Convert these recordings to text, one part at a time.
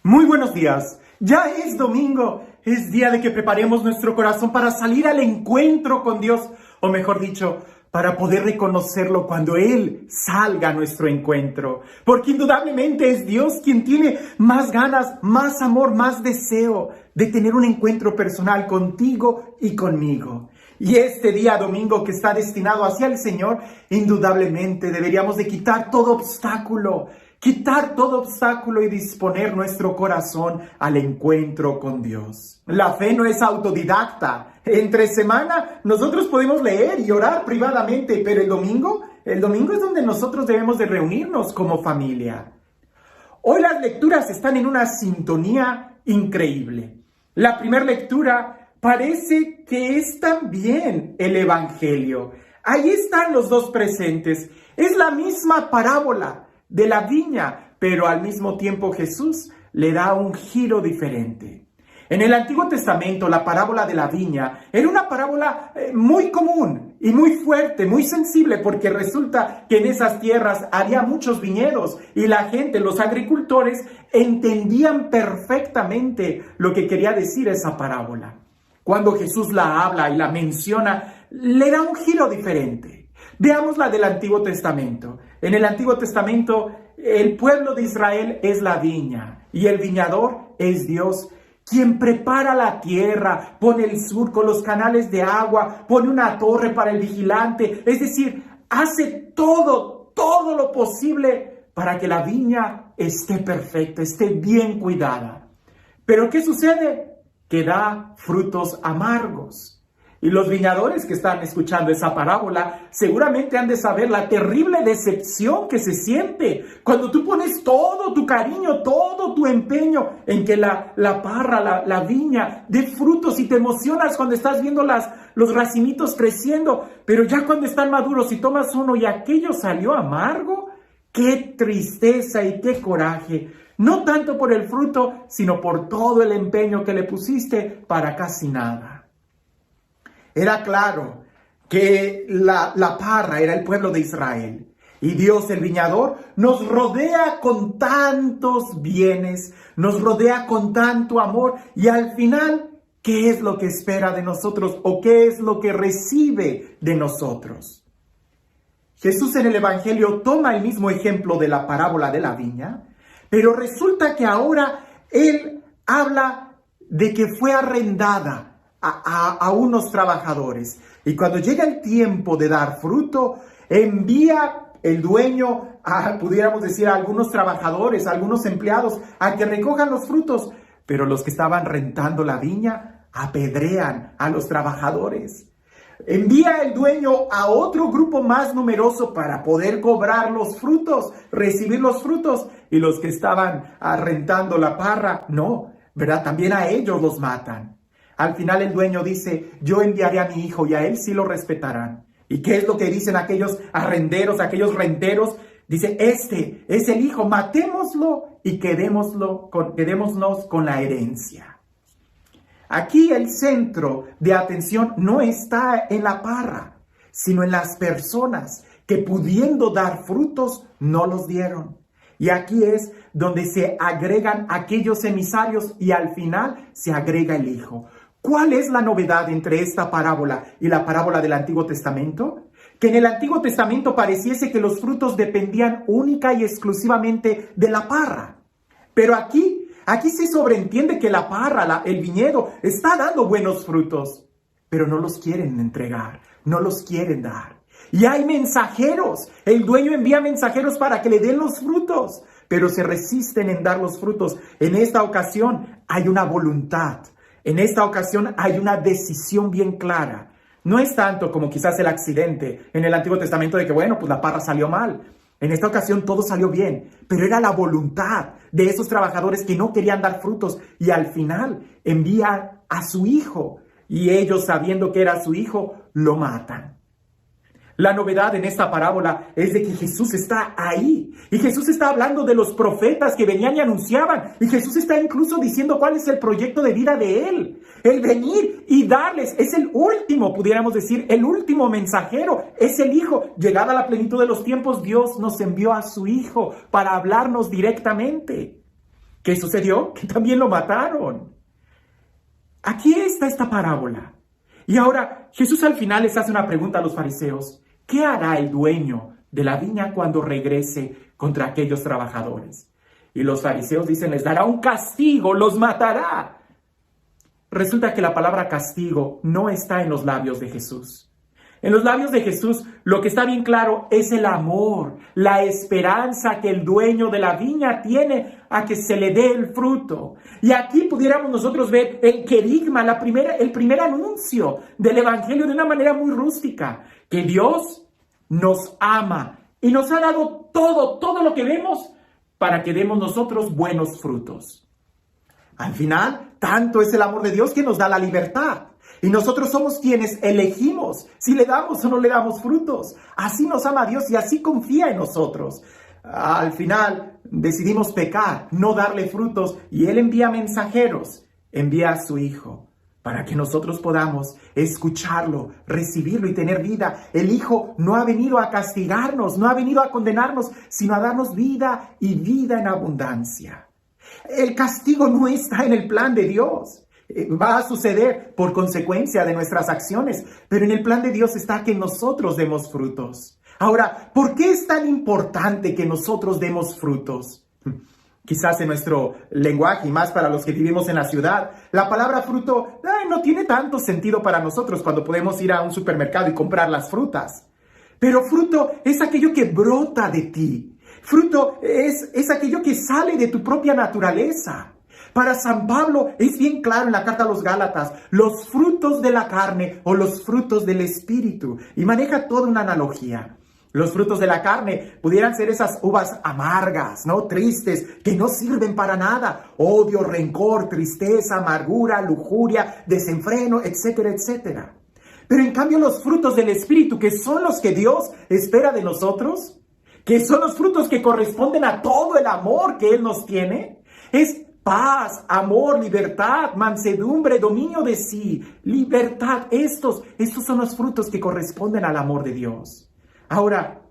Muy buenos días. Ya es domingo. Es día de que preparemos nuestro corazón para salir al encuentro con Dios. O mejor dicho, para poder reconocerlo cuando Él salga a nuestro encuentro. Porque indudablemente es Dios quien tiene más ganas, más amor, más deseo de tener un encuentro personal contigo y conmigo. Y este día domingo que está destinado hacia el Señor, indudablemente deberíamos de quitar todo obstáculo y disponer nuestro corazón al encuentro con Dios. La fe no es autodidacta. Entre semana nosotros podemos leer y orar privadamente, pero el domingo es donde nosotros debemos de reunirnos como familia. Hoy las lecturas están en una sintonía increíble. La primera lectura parece que es también el Evangelio. Ahí están los dos presentes. Es la misma parábola de la viña, pero al mismo tiempo Jesús le da un giro diferente. En el Antiguo Testamento, la parábola de la viña era una parábola muy común y muy fuerte, muy sensible, porque resulta que en esas tierras había muchos viñedos y la gente, los agricultores, entendían perfectamente lo que quería decir esa parábola. Cuando Jesús la habla y la menciona, le da un giro diferente. Veamos la del Antiguo Testamento. En el Antiguo Testamento, el pueblo de Israel es la viña y el viñador es Dios, quien prepara la tierra, pone el surco, los canales de agua, pone una torre para el vigilante. Es decir, hace todo lo posible para que la viña esté perfecta, esté bien cuidada. Pero ¿qué sucede? Que da frutos amargos. Y los viñadores que están escuchando esa parábola seguramente han de saber la terrible decepción que se siente cuando tú pones todo tu cariño, todo tu empeño en que la parra, la viña dé frutos, y te emocionas cuando estás viendo los racimitos creciendo, pero ya cuando están maduros y tomas uno y aquello salió amargo. ¡Qué tristeza y qué coraje! No tanto por el fruto, sino por todo el empeño que le pusiste para casi nada. Era claro que la parra era el pueblo de Israel. Y Dios, el viñador, nos rodea con tantos bienes, nos rodea con tanto amor. Y al final, ¿qué es lo que espera de nosotros o qué es lo que recibe de nosotros? Jesús en el Evangelio toma el mismo ejemplo de la parábola de la viña, pero resulta que ahora Él habla de que fue arrendada a unos trabajadores. Y cuando llega el tiempo de dar fruto, envía el dueño pudiéramos decir, a algunos trabajadores, a algunos empleados, a que recojan los frutos. Pero los que estaban rentando la viña apedrean a los trabajadores. Envía el dueño a otro grupo más numeroso para poder cobrar los frutos, recibir los frutos. Y los que estaban rentando la parra, no, ¿verdad? También a ellos los matan. Al final el dueño dice, yo enviaré a mi hijo y a él sí lo respetarán. ¿Y qué es lo que dicen aquellos arrenderos, aquellos renteros? Dice, este es el hijo, matémoslo y quedémonos con la herencia. Aquí el centro de atención no está en la parra, sino en las personas que, pudiendo dar frutos, no los dieron. Y aquí es donde se agregan aquellos emisarios y al final se agrega el hijo. ¿Cuál es la novedad entre esta parábola y la parábola del Antiguo Testamento? Que en el Antiguo Testamento pareciese que los frutos dependían única y exclusivamente de la parra. Pero aquí se sobreentiende que la parra, el viñedo, está dando buenos frutos, pero no los quieren entregar, no los quieren dar. Y hay mensajeros, el dueño envía mensajeros para que le den los frutos, pero se resisten en dar los frutos. En esta ocasión hay una voluntad. En esta ocasión hay una decisión bien clara. No es tanto como quizás el accidente en el Antiguo Testamento de que, bueno, pues la parra salió mal. En esta ocasión todo salió bien, pero era la voluntad de esos trabajadores que no querían dar frutos y al final envían a su hijo y ellos, sabiendo que era su hijo, lo matan. La novedad en esta parábola es de que Jesús está ahí. Y Jesús está hablando de los profetas que venían y anunciaban. Y Jesús está incluso diciendo cuál es el proyecto de vida de Él. El venir y darles. Es el último, pudiéramos decir, el último mensajero. Es el Hijo. Llegada la plenitud de los tiempos, Dios nos envió a su Hijo para hablarnos directamente. ¿Qué sucedió? Que también lo mataron. Aquí está esta parábola. Y ahora Jesús al final les hace una pregunta a los fariseos. ¿Qué hará el dueño de la viña cuando regrese contra aquellos trabajadores? Y los fariseos dicen, les dará un castigo, los matará. Resulta que la palabra castigo no está en los labios de Jesús. En los labios de Jesús lo que está bien claro es el amor, la esperanza que el dueño de la viña tiene a que se le dé el fruto. Y aquí pudiéramos nosotros ver el querigma, el primer anuncio del evangelio de una manera muy rústica, que Dios nos ama y nos ha dado todo lo que vemos para que demos nosotros buenos frutos. Al final, tanto es el amor de Dios que nos da la libertad. Y nosotros somos quienes elegimos si le damos o no le damos frutos. Así nos ama Dios y así confía en nosotros. Al final decidimos pecar, no darle frutos, y Él envía mensajeros, envía a su Hijo para que nosotros podamos escucharlo, recibirlo y tener vida. El Hijo no ha venido a castigarnos, no ha venido a condenarnos, sino a darnos vida y vida en abundancia. El castigo no está en el plan de Dios. Va a suceder por consecuencia de nuestras acciones, pero en el plan de Dios está que nosotros demos frutos. Ahora, ¿por qué es tan importante que nosotros demos frutos? Quizás en nuestro lenguaje, y más para los que vivimos en la ciudad, la palabra fruto no tiene tanto sentido para nosotros cuando podemos ir a un supermercado y comprar las frutas. Pero fruto es aquello que brota de ti. Fruto es aquello que sale de tu propia naturaleza. Para San Pablo es bien claro en la carta a los Gálatas, los frutos de la carne o los frutos del Espíritu. Y maneja toda una analogía. Los frutos de la carne pudieran ser esas uvas amargas, ¿no? Tristes, que no sirven para nada. Odio, rencor, tristeza, amargura, lujuria, desenfreno, etcétera, etcétera. Pero en cambio los frutos del Espíritu, que son los que Dios espera de nosotros, que son los frutos que corresponden a todo el amor que Él nos tiene, es paz, amor, libertad, mansedumbre, dominio de sí, libertad. Estos son los frutos que corresponden al amor de Dios. Ahora,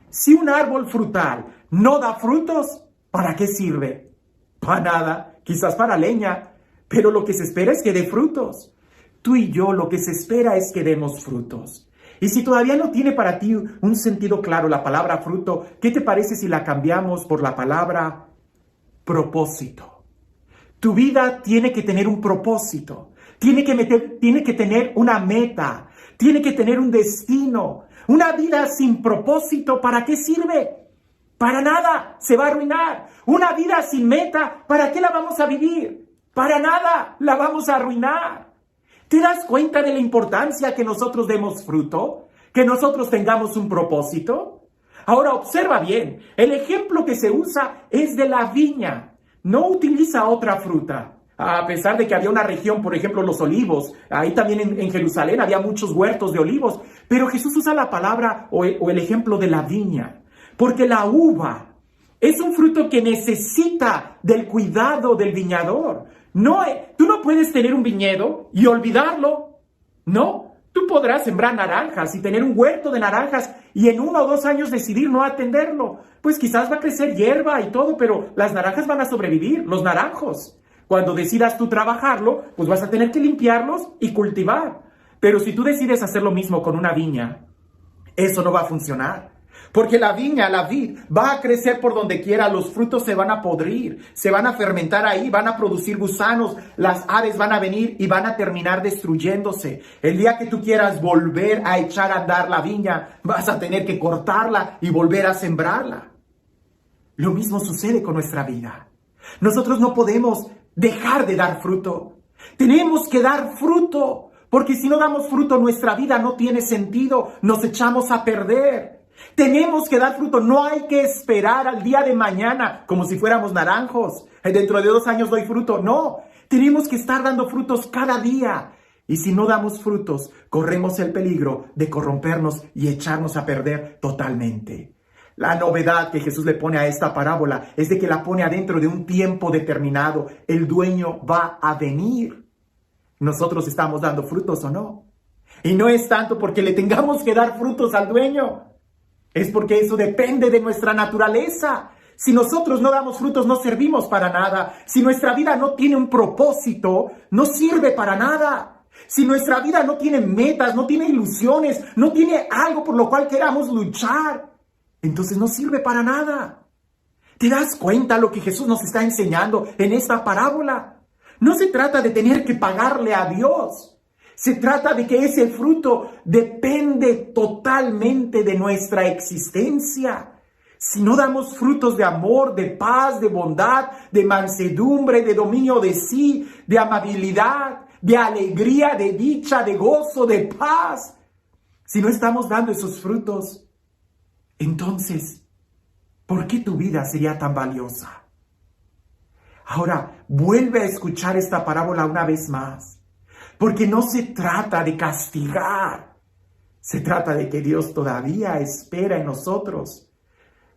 si un árbol frutal no da frutos, ¿para qué sirve? Para nada, quizás para leña, pero lo que se espera es que dé frutos. Tú y yo lo que se espera es que demos frutos. Y si todavía no tiene para ti un sentido claro la palabra fruto, ¿qué te parece si la cambiamos por la palabra propósito? Tu vida tiene que tener un propósito, tiene que tener una meta, tiene que tener un destino. Una vida sin propósito, ¿para qué sirve? Para nada, se va a arruinar. Una vida sin meta, ¿para qué la vamos a vivir? Para nada, la vamos a arruinar. ¿Te das cuenta de la importancia que nosotros demos fruto? ¿Que nosotros tengamos un propósito? Ahora observa bien, el ejemplo que se usa es de la viña. No utiliza otra fruta. A pesar de que había una región, por ejemplo, los olivos, ahí también en Jerusalén había muchos huertos de olivos, pero Jesús usa la palabra o el ejemplo de la viña, porque la uva es un fruto que necesita del cuidado del viñador. Tú no puedes tener un viñedo y olvidarlo, ¿no? Tú podrás sembrar naranjas y tener un huerto de naranjas y en 1 o 2 años decidir no atenderlo. Pues quizás va a crecer hierba y todo, pero las naranjas van a sobrevivir, los naranjos. Cuando decidas tú trabajarlo, pues vas a tener que limpiarlos y cultivar. Pero si tú decides hacer lo mismo con una viña, eso no va a funcionar. Porque la viña, la vid, va a crecer por donde quiera, los frutos se van a podrir, se van a fermentar ahí, van a producir gusanos, las aves van a venir y van a terminar destruyéndose. El día que tú quieras volver a echar a andar la viña, vas a tener que cortarla y volver a sembrarla. Lo mismo sucede con nuestra vida. Nosotros no podemos dejar de dar fruto. Tenemos que dar fruto, porque si no damos fruto, nuestra vida no tiene sentido, nos echamos a perder. Tenemos que dar fruto, no hay que esperar al día de mañana como si fuéramos naranjos. Dentro de 2 años doy fruto. No, tenemos que estar dando frutos cada día. Y si no damos frutos, corremos el peligro de corrompernos y echarnos a perder totalmente. La novedad que Jesús le pone a esta parábola es de que la pone adentro de un tiempo determinado. El dueño va a venir. ¿Nosotros estamos dando frutos o no? Y no es tanto porque le tengamos que dar frutos al dueño. Es porque eso depende de nuestra naturaleza. Si nosotros no damos frutos, no servimos para nada. Si nuestra vida no tiene un propósito, no sirve para nada. Si nuestra vida no tiene metas, no tiene ilusiones, no tiene algo por lo cual queramos luchar, entonces no sirve para nada. ¿Te das cuenta lo que Jesús nos está enseñando en esta parábola? No se trata de tener que pagarle a Dios. Se trata de que ese fruto depende totalmente de nuestra existencia. Si no damos frutos de amor, de paz, de bondad, de mansedumbre, de dominio de sí, de amabilidad, de alegría, de dicha, de gozo, de paz, si no estamos dando esos frutos, entonces, ¿por qué tu vida sería tan valiosa? Ahora, vuelve a escuchar esta parábola una vez más, porque no se trata de castigar, se trata de que Dios todavía espera en nosotros.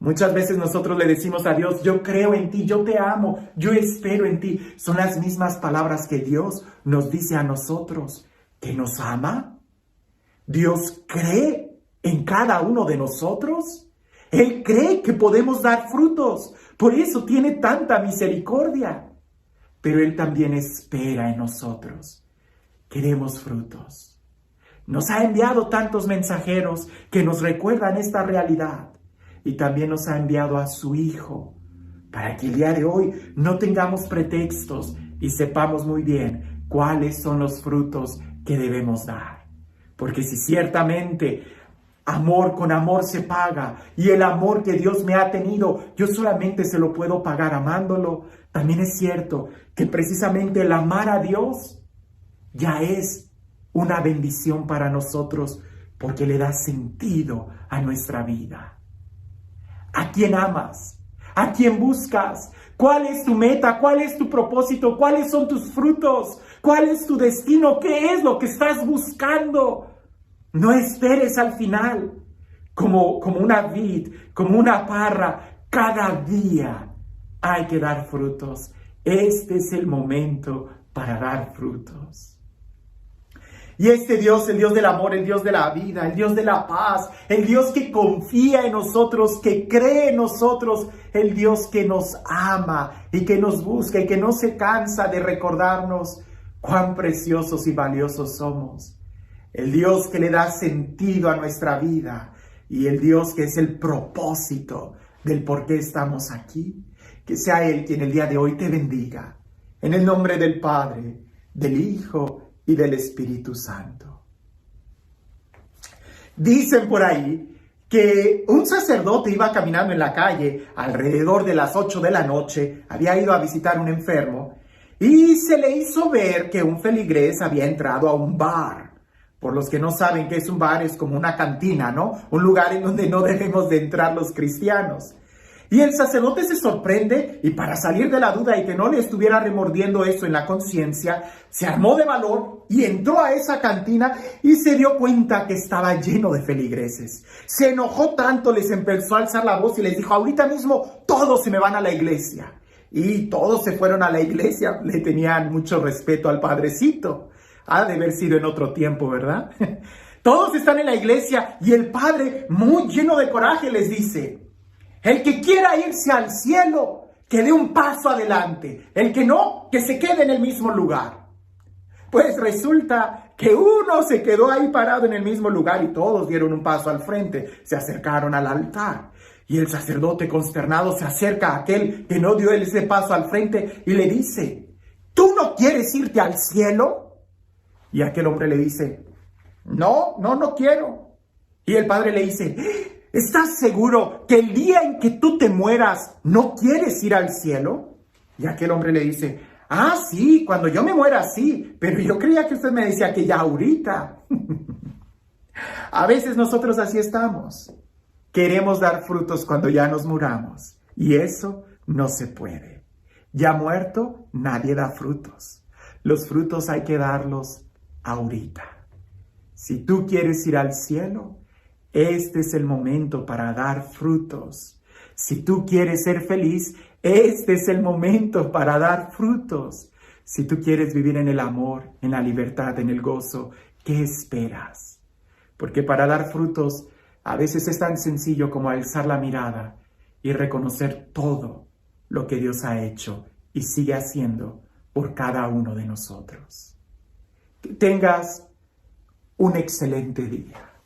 Muchas veces nosotros le decimos a Dios, yo creo en ti, yo te amo, yo espero en ti. Son las mismas palabras que Dios nos dice a nosotros, que nos ama. Dios cree en cada uno de nosotros. Él cree que podemos dar frutos. Por eso tiene tanta misericordia. Pero Él también espera en nosotros. Queremos frutos. Nos ha enviado tantos mensajeros que nos recuerdan esta realidad. Y también nos ha enviado a su Hijo, para que el día de hoy no tengamos pretextos y sepamos muy bien cuáles son los frutos que debemos dar. Porque si ciertamente amor con amor se paga, y el amor que Dios me ha tenido, yo solamente se lo puedo pagar amándolo, también es cierto que precisamente el amar a Dios ya es una bendición para nosotros, porque le da sentido a nuestra vida. ¿A quién amas? ¿A quién buscas? ¿Cuál es tu meta? ¿Cuál es tu propósito? ¿Cuáles son tus frutos? ¿Cuál es tu destino? ¿Qué es lo que estás buscando? No esperes al final, como una vid, como una parra. Cada día hay que dar frutos. Este es el momento para dar frutos. Y este Dios, el Dios del amor, el Dios de la vida, el Dios de la paz, el Dios que confía en nosotros, que cree en nosotros, el Dios que nos ama y que nos busca y que no se cansa de recordarnos cuán preciosos y valiosos somos. El Dios que le da sentido a nuestra vida y el Dios que es el propósito del por qué estamos aquí. Que sea Él quien el día de hoy te bendiga. En el nombre del Padre, del Hijo y del Espíritu Santo. Dicen por ahí que un sacerdote iba caminando en la calle alrededor de las 8 de la noche, había ido a visitar a un enfermo y se le hizo ver que un feligrés había entrado a un bar. Por los que no saben qué es un bar, es como una cantina, ¿no? Un lugar en donde no debemos de entrar los cristianos. Y el sacerdote se sorprende y para salir de la duda y que no le estuviera remordiendo eso en la conciencia, se armó de valor y entró a esa cantina y se dio cuenta que estaba lleno de feligreses. Se enojó tanto, les empezó a alzar la voz y les dijo, ahorita mismo todos se me van a la iglesia. Y todos se fueron a la iglesia, le tenían mucho respeto al padrecito. Ha de haber sido en otro tiempo, ¿verdad? Todos están en la iglesia y el padre, muy lleno de coraje, les dice, el que quiera irse al cielo, que dé un paso adelante. El que no, que se quede en el mismo lugar. Pues resulta que uno se quedó ahí parado en el mismo lugar y todos dieron un paso al frente. Se acercaron al altar. Y el sacerdote consternado se acerca a aquel que no dio ese paso al frente y le dice, ¿tú no quieres irte al cielo? Y aquel hombre le dice, no quiero. Y el padre le dice, ¿estás seguro que el día en que tú te mueras no quieres ir al cielo? Y aquel hombre le dice, sí, cuando yo me muera sí, pero yo creía que usted me decía que ya ahorita. A veces nosotros así estamos. Queremos dar frutos cuando ya nos muramos y eso no se puede. Ya muerto, nadie da frutos. Los frutos hay que darlos ahorita. Si tú quieres ir al cielo, este es el momento para dar frutos. Si tú quieres ser feliz, este es el momento para dar frutos. Si tú quieres vivir en el amor, en la libertad, en el gozo, ¿qué esperas? Porque para dar frutos, a veces es tan sencillo como alzar la mirada y reconocer todo lo que Dios ha hecho y sigue haciendo por cada uno de nosotros. Que tengas un excelente día.